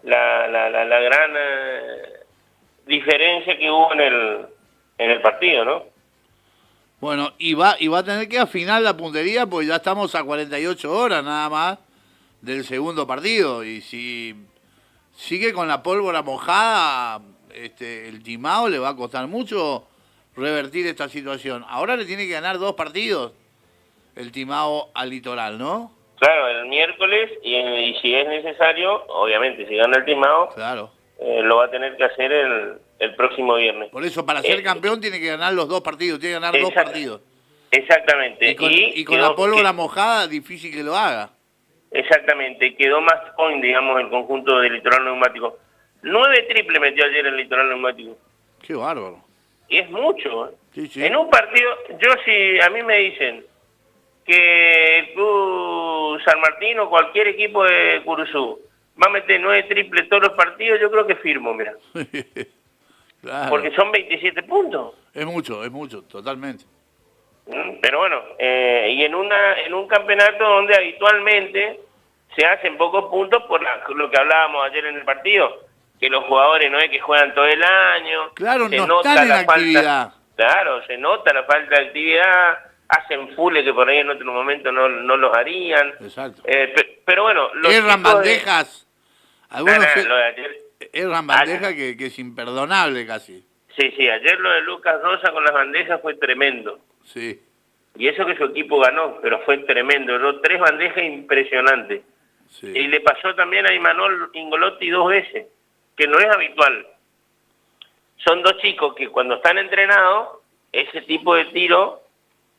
gran diferencia que hubo en el partido, ¿no? Bueno, y va a tener que afinar la puntería, porque ya estamos a 48 horas nada más del segundo partido, y si sigue con la pólvora mojada, el Timao le va a costar mucho revertir esta situación. Ahora le tiene que ganar 2 partidos el Timao al Litoral, ¿no? Claro, el miércoles, y si es necesario, obviamente, si gana el Timao, claro, lo va a tener que hacer el próximo viernes. Por eso, para ser campeón tiene que ganar los 2 partidos, tiene que ganar 2 partidos. Exactamente. Y con la pólvora mojada, difícil que lo haga. Exactamente, quedó más point, digamos, el conjunto del Litoral Neumático. 9 triples metió ayer el Litoral Neumático. Qué bárbaro. Y es mucho, ¿eh? Sí. En un partido, si a mí me dicen que el Club San Martín o cualquier equipo de Curuzú va a meter 9 triples todos los partidos, yo creo que firmo, mira. Claro. Porque son 27 puntos. Es mucho, totalmente. Pero bueno, y en un campeonato donde habitualmente se hacen pocos puntos por lo que hablábamos ayer en el partido, que los jugadores no es que juegan todo el año. Claro, se no nota están en la actividad. falta, claro, se nota la falta de actividad, hacen fulles que por ahí en otro momento no los harían. Exacto. Pero bueno, los Erran chicos bandejas. Algunos lo de ayer, erran bandejas que es imperdonable casi. sí, ayer lo de Lucas Rosa con las bandejas fue tremendo. Sí. Y eso que su equipo ganó, pero fue tremendo. Erró 3 bandejas impresionantes. Sí. Y le pasó también a Imanol Ingolotti 2 veces, que no es habitual. Son 2 chicos que cuando están entrenados, ese tipo de tiro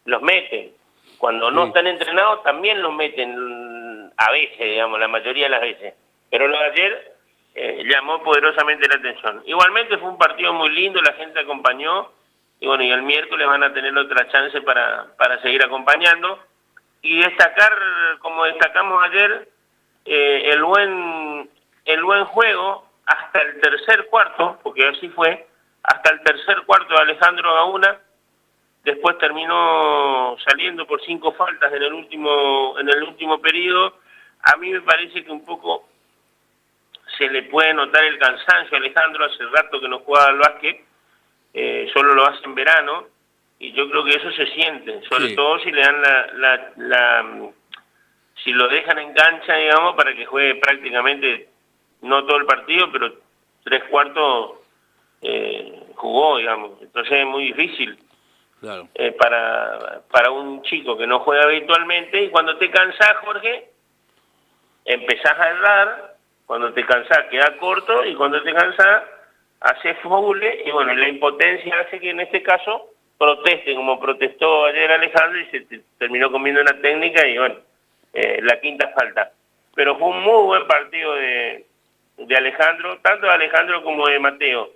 los meten. Cuando no están entrenados, también los meten a veces, digamos, la mayoría de las veces. Pero lo de ayer llamó poderosamente la atención. Igualmente fue un partido muy lindo, la gente acompañó. Y bueno, y el miércoles van a tener otra chance para seguir acompañando. Y destacar, como destacamos ayer, el buen juego hasta el tercer cuarto, porque así fue, hasta el tercer cuarto de Alejandro Gauna. Después terminó saliendo por 5 faltas en el último periodo. A mí me parece que un poco se le puede notar el cansancio a Alejandro. Hace rato que no jugaba al básquet, solo lo hace en verano, y yo creo que eso se siente, sobre todo si le dan si lo dejan en cancha, digamos, para que juegue prácticamente, no todo el partido, pero 3/4 jugó, digamos. Entonces es muy difícil. Claro. Para un chico que no juega habitualmente, y cuando te cansás, Jorge, empezás a errar, cuando te cansás queda corto, y cuando te cansás haces foule, y bueno, la impotencia hace que en este caso proteste, como protestó ayer Alejandro, y se terminó comiendo una técnica, y bueno, la quinta falta. Pero fue un muy buen partido de Alejandro, tanto de Alejandro como de Mateo.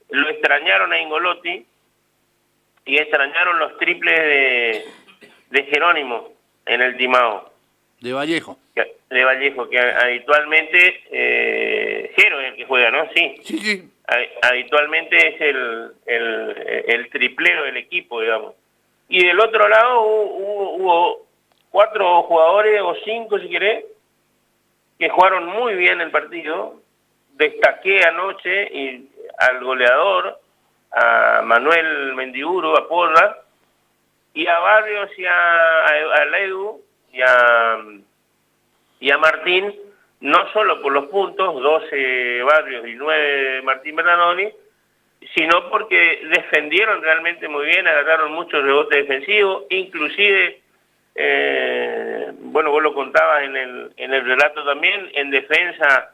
Lo extrañaron a Ingolotti, y extrañaron los triples de Jerónimo en el timao. De Vallejo. De Vallejo, que habitualmente, Jero es el que juega, ¿no? Sí. Sí. Habitualmente es el triplero del equipo, digamos. Y del otro lado hubo 4 jugadores, o 5 si querés, que jugaron muy bien el partido. Destaqué anoche al goleador, a Manuel Mendiburo, a Porra, y a Barrios, y a Ledu, y a Martín, no solo por los puntos, 12 Barrios y 9 Martín Bernardoni, sino porque defendieron realmente muy bien, agarraron muchos rebotes defensivos, inclusive, bueno, vos lo contabas en el relato también, en defensa,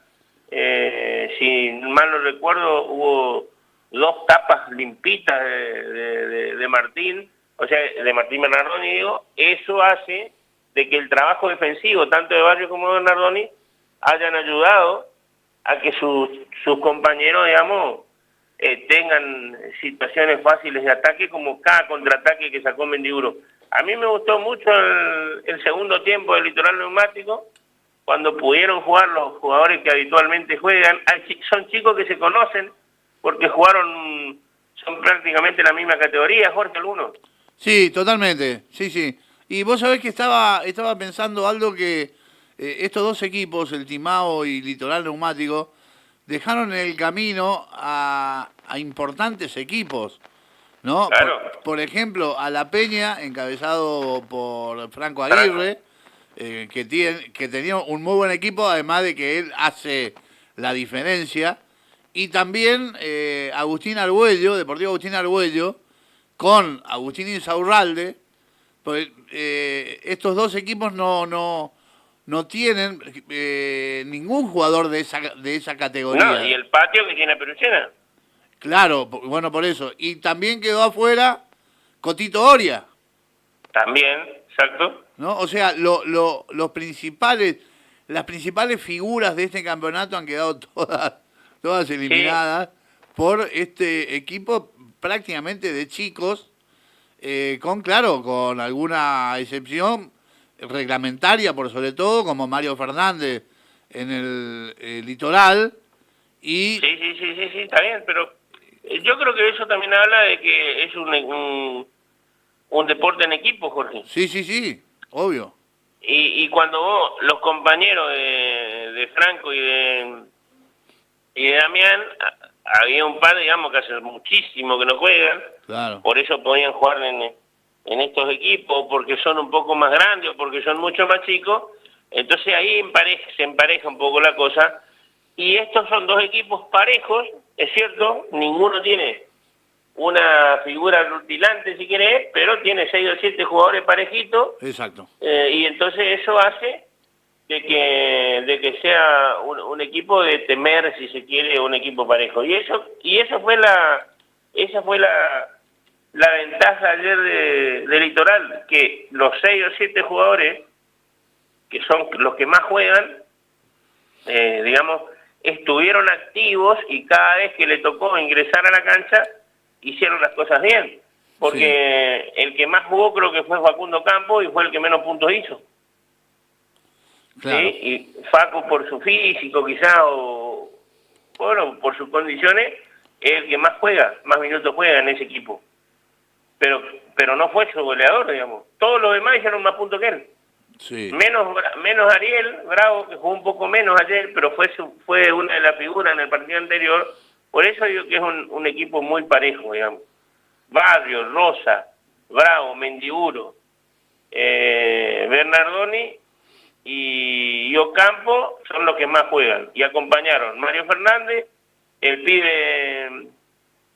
si mal no recuerdo, hubo 2 tapas limpitas de Martín, o sea, de Martín Bernardoni, digo. Eso hace de que el trabajo defensivo, tanto de Barrios como de Bernardoni, hayan ayudado a que sus compañeros, digamos, tengan situaciones fáciles de ataque, como cada contraataque que sacó Mendiburo. A mí me gustó mucho el segundo tiempo del Litoral Neumático, cuando pudieron jugar los jugadores que habitualmente juegan. Son chicos que se conocen, porque son prácticamente la misma categoría, Jorge, algunos. Sí, totalmente, sí. Y vos sabés que estaba pensando algo, que estos 2 equipos, el Timao y Litoral Neumático, dejaron en el camino a importantes equipos, ¿no? Claro. Por ejemplo, a La Peña, encabezado por Franco Aguirre, que tenía un muy buen equipo, además de que él hace la diferencia. Y también Agustín Argüello, Deportivo Agustín Argüello, con Agustín Insaurralde, pues, estos 2 equipos no tienen ningún jugador de esa categoría. No, y el patio que tiene Peruchena. Claro, bueno, por eso. Y también quedó afuera Cotito Oria. También, exacto. ¿No? O sea, las principales figuras de este campeonato han quedado todas eliminadas por este equipo prácticamente de chicos, con alguna excepción reglamentaria, por sobre todo, como Mario Fernández en el Litoral. Y sí, está bien, pero Yo creo que eso también habla de que es un deporte en equipo, Jorge. Sí, obvio. Y cuando vos, los compañeros de Franco y de Damián, había un par, digamos, que hace muchísimo que no juegan, Claro. por eso podían jugar en estos equipos, porque son un poco más grandes o porque son mucho más chicos, entonces ahí se empareja un poco la cosa, y estos son dos equipos parejos, es cierto, ninguno tiene una figura rutilante si querés, pero tiene 6 o 7 jugadores parejitos, Exacto. y entonces eso hace de que sea un equipo de temer, si se quiere, un equipo parejo. Y esa fue la ventaja ayer de Litoral, que los 6 o 7 jugadores, que son los que más juegan, digamos, estuvieron activos y cada vez que le tocó ingresar a la cancha, hicieron las cosas bien. Porque el que más jugó creo que fue Facundo Campos y fue el que menos puntos hizo. Claro. ¿Sí? Y Facu por su físico quizá, o bueno, por sus condiciones, es el que más juega, más minutos juega en ese equipo. Pero no fue su goleador, digamos. Todos los demás hicieron más puntos que él. Sí. Menos Ariel Bravo, que jugó un poco menos ayer, pero fue una de las figuras en el partido anterior. Por eso digo que es un equipo muy parejo, digamos. Barrio, Rosa, Bravo, Mendiburo, Bernardoni y Ocampo son los que más juegan. Y acompañaron Mario Fernández, el pibe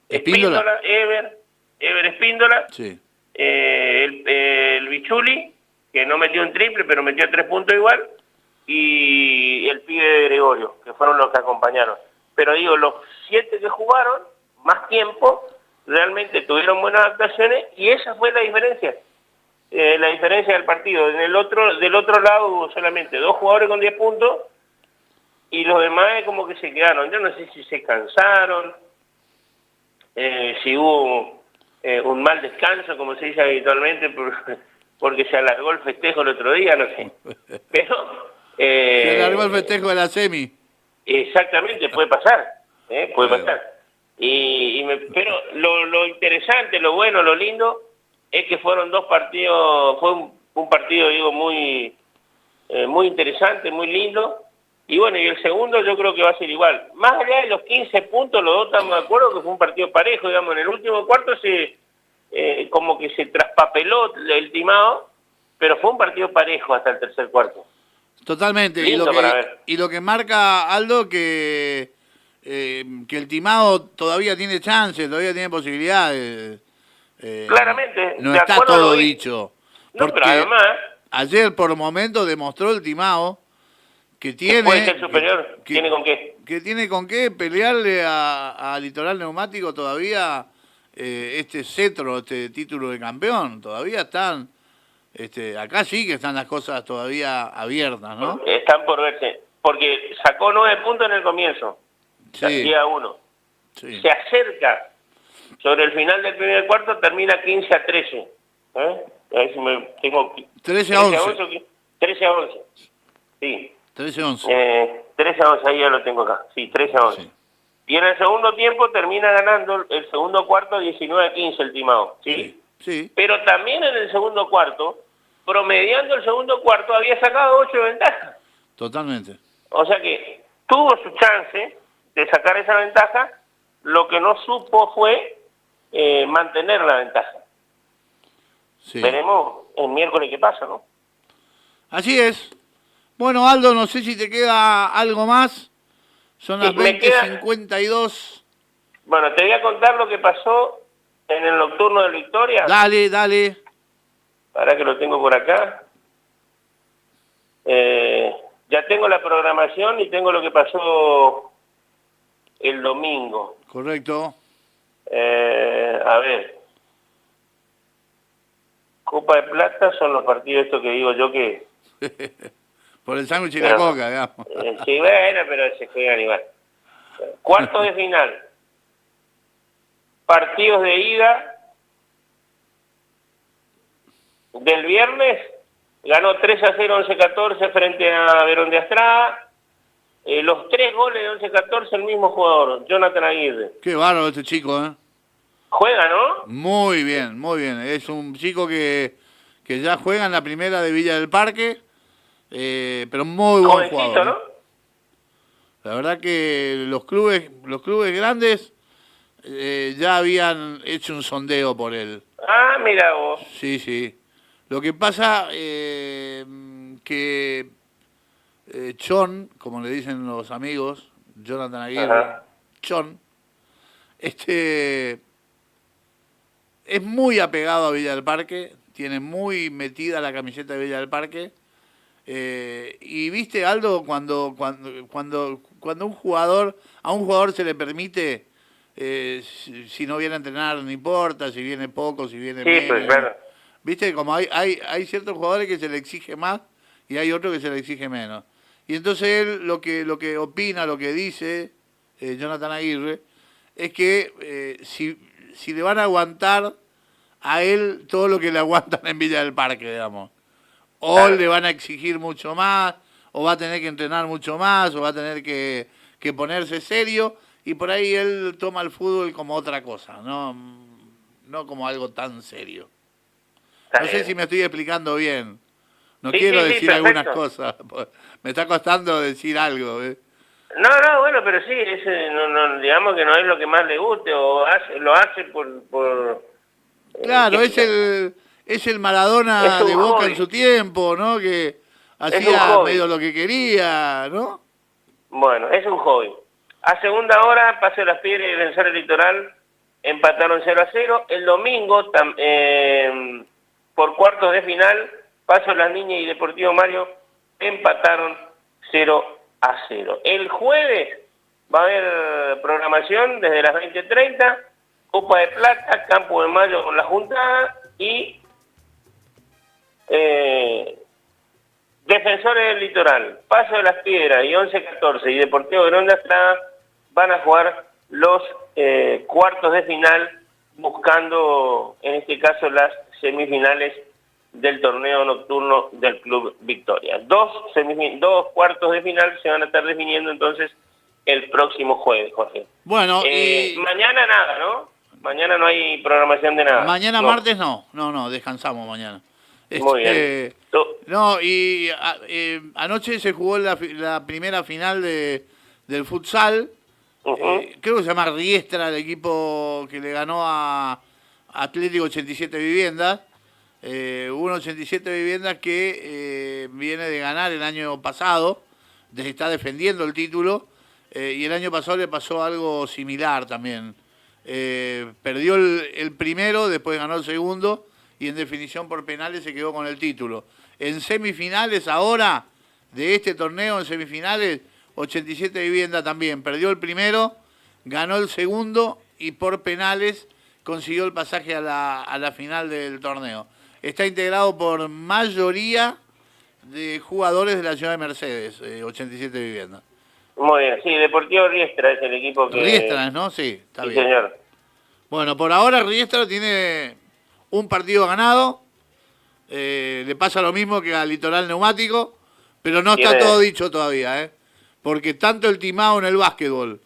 Espíndola, Ever Espíndola, sí. El Bichuli, que no metió un triple, pero metió 3 puntos igual, y el pibe Gregorio, que fueron los que acompañaron. Pero digo, los 7 que jugaron, más tiempo, realmente tuvieron buenas actuaciones, y esa fue la diferencia. La diferencia del partido. Del otro lado hubo solamente 2 jugadores con 10 puntos, y los demás como que se quedaron. Yo no sé si se cansaron, si hubo un mal descanso, como se dice habitualmente, porque se alargó el festejo el otro día, no sé. Pero se alargó el festejo de la semi. Exactamente, puede pasar, puede pasar. Pero lo interesante, lo bueno, lo lindo, es que fueron 2 partidos, fue un partido, digo, muy interesante, muy lindo. Y bueno, y el segundo yo creo que va a ser igual. Más allá de los 15 puntos, los dos estamos de acuerdo que fue un partido parejo, digamos. En el último cuarto como que se traspapeló el timado, pero fue un partido parejo hasta el tercer cuarto. Totalmente. Lindo Y lo que marca, Aldo, que el timado todavía tiene chance, todavía tiene posibilidades. Claramente. No de está acuerdo todo a lo dicho. No, Porque pero además, ayer por momentos demostró el timado que tiene... puede ser superior. ¿Tiene con qué? Que tiene con qué pelearle a Litoral Neumático todavía este cetro, este título de campeón. Todavía están... acá sí que están las cosas todavía abiertas, ¿no? Están por verse. Porque sacó 9 puntos en el comienzo. Sí. Día 1. Sí. Se acerca. Sobre el final del primer cuarto termina 15-13. A ver si tengo... 13-11. 13-11. Sí. 13-11. 13-11, ahí ya lo tengo acá. Sí, 13-11. Sí. Y en el segundo tiempo termina ganando el segundo cuarto 19-15 el timado. ¿Sí? Sí. Pero también en el segundo cuarto, promediando el segundo cuarto, había sacado 8 de ventaja. Totalmente. O sea que tuvo su chance de sacar esa ventaja, lo que no supo fue mantener la ventaja. Sí. Veremos el miércoles qué pasa, ¿no? Así es. Bueno, Aldo, no sé si te queda algo más. Son las 20:52. Bueno, te voy a contar lo que pasó en el nocturno de Victoria. Dale. Para que lo tengo por acá. Ya tengo la programación y tengo lo que pasó el domingo. Correcto. A ver. Copa de Plata son los partidos estos que digo yo que... Por el sándwich y la coca, digamos. Sí, bueno, pero se juegan igual. Cuartos de final. Partidos de ida. Del viernes ganó 3-0 11-14 frente a Verón de Astrada. los 3 goles de 11-14 el mismo jugador, Jonathan Aguirre. Qué bárbaro este chico, ¿eh? Juega, ¿no? Muy bien, muy bien. Es un chico que ya juega en la primera de Villa del Parque, pero muy buen Jovencito, jugador. ¿no? La verdad que los clubes grandes ya habían hecho un sondeo por él. Ah, mira vos. Sí, sí. Lo que pasa que Chon, como le dicen los amigos, Jonathan Aguirre, Ajá. Chon, es muy apegado a Villa del Parque, tiene muy metida la camiseta de Villa del Parque. Y viste, Aldo, cuando un jugador, a un jugador se le permite, si no viene a entrenar, no importa, si viene poco, si viene menos. Pues, claro. Viste, como hay ciertos jugadores que se le exige más y hay otros que se le exige menos. Y entonces él lo que opina, lo que dice Jonathan Aguirre, es que si le van a aguantar a él todo lo que le aguantan en Villa del Parque, digamos. O claro, le van a exigir mucho más, o va a tener que entrenar mucho más, o va a tener que ponerse serio, y por ahí él toma el fútbol como otra cosa, no como algo tan serio. No sé si me estoy explicando bien. No quiero decir algunas cosas. Me está costando decir algo. No, bueno, pero sí, no, digamos que no es lo que más le guste, o lo hace por claro, es el Maradona de Boca hobby en su tiempo, ¿no? Que hacía medio lo que quería, ¿no? Bueno, es un hobby. A segunda hora, Paso de las Piedras y Defensor del Litoral empataron 0-0. El domingo, por cuartos de final, Paso de las Niñas y Deportivo Mario empataron 0-0. El jueves va a haber programación desde las 20:30, Copa de Plata, Campo de Mayo con la Juntada y Defensores del Litoral, Paso de las Piedras y 11-14 y Deportivo Grande Estrada van a jugar los cuartos de final, buscando en este caso las semifinales del torneo nocturno del Club Victoria. Dos cuartos de final se van a estar definiendo entonces el próximo jueves, Jorge. Bueno, mañana nada, ¿no? Mañana no hay programación de nada. Mañana martes no, descansamos mañana. Muy bien. No, y anoche se jugó la primera final del futsal. Creo que se llama Riestra, el equipo que le ganó a Atlético 87 Viviendas. Un 87 Viviendas que viene de ganar el año pasado, está defendiendo el título, y el año pasado le pasó algo similar también. Perdió el primero, después ganó el segundo, y en definición por penales se quedó con el título. En semifinales ahora, de este torneo, en semifinales, 87 Vivienda también. Perdió el primero, ganó el segundo y por penales consiguió el pasaje a la final del torneo. Está integrado por mayoría de jugadores de la ciudad de Mercedes, 87 Vivienda. Muy bien, sí, Deportivo Riestra es el equipo que... Riestra, ¿no? Sí, está sí, bien. Señor. Bueno, por ahora Riestra tiene un partido ganado. Le pasa lo mismo que al Litoral Neumático, pero no está todo dicho todavía, porque tanto el Timao en el básquetbol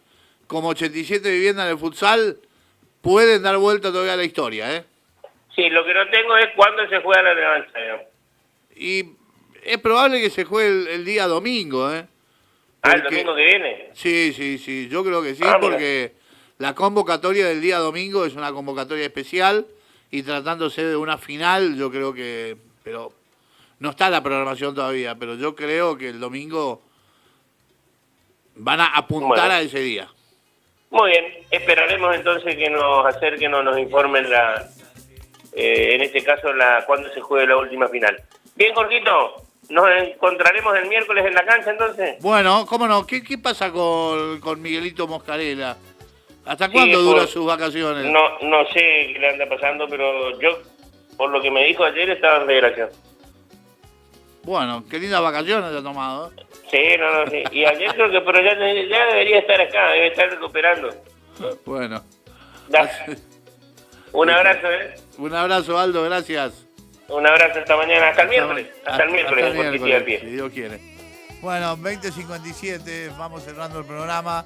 como 87 Vivienda en el futsal pueden dar vuelta todavía a la historia. Sí, lo que no tengo es cuándo se juega la revancha. Y es probable que se juegue el día domingo. ¿El domingo que viene? Sí, yo creo que sí, porque la convocatoria del día domingo es una convocatoria especial y tratándose de una final, yo creo que... pero no está la programación todavía, pero yo creo que el domingo van a apuntar a ese día. Muy bien, esperaremos entonces que nos acerquen o nos informen en este caso cuándo se juegue la última final. Bien, Jorgito, nos encontraremos el miércoles en la cancha entonces. Bueno, cómo no, ¿qué pasa con Miguelito Moscarela? ¿Hasta cuándo dura sus vacaciones? No sé qué le anda pasando, pero yo, por lo que me dijo ayer, estaba en federación. Bueno, qué lindas vacaciones ha tomado. Sí, sí. Y ayer creo que, pero ya debería estar acá, debe estar recuperando. Bueno. Un abrazo, Un abrazo, Aldo, gracias. Un abrazo esta mañana, hasta el miércoles. Hasta el miércoles, si Dios quiere. Bueno, 20:57, vamos cerrando el programa.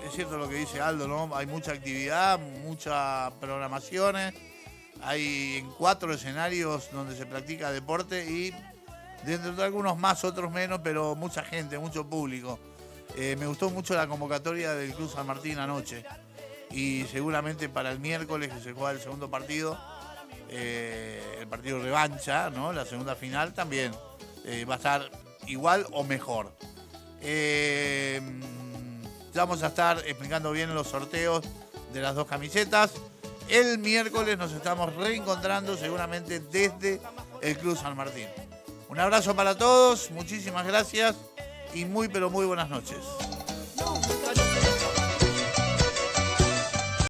Es cierto lo que dice Aldo, ¿no? Hay mucha actividad, muchas programaciones. Hay en 4 escenarios donde se practica deporte y dentro de algunos más, otros menos, pero mucha gente, mucho público. Me gustó mucho la convocatoria del Club San Martín anoche. Y seguramente para el miércoles que se juega el segundo partido, el partido revancha, ¿no? La segunda final también va a estar igual o mejor. Vamos a estar explicando bien los sorteos de las 2 camisetas. El miércoles nos estamos reencontrando seguramente desde el Club San Martín. Un abrazo para todos, muchísimas gracias y muy pero muy buenas noches.